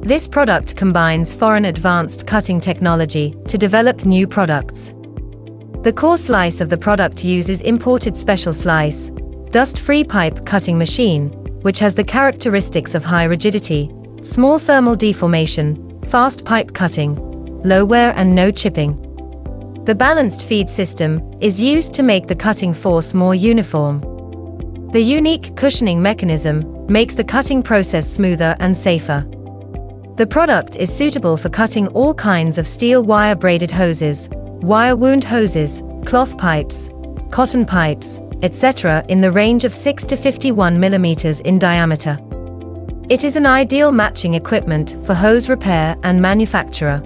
This product combines foreign advanced cutting technology to develop new products. The core slice of the product uses imported special slice, dust-free pipe cutting machine, which has the characteristics of high rigidity, small thermal deformation, fast pipe cutting, low wear and no chipping. The balanced feed system is used to make the cutting force more uniform. The unique cushioning mechanism makes the cutting process smoother and safer. The product is suitable for cutting all kinds of steel wire braided hoses, wire wound hoses, cloth pipes, cotton pipes, etc. in the range of 6 to 51 mm in diameter. It is an ideal matching equipment for hose repair and manufacturer.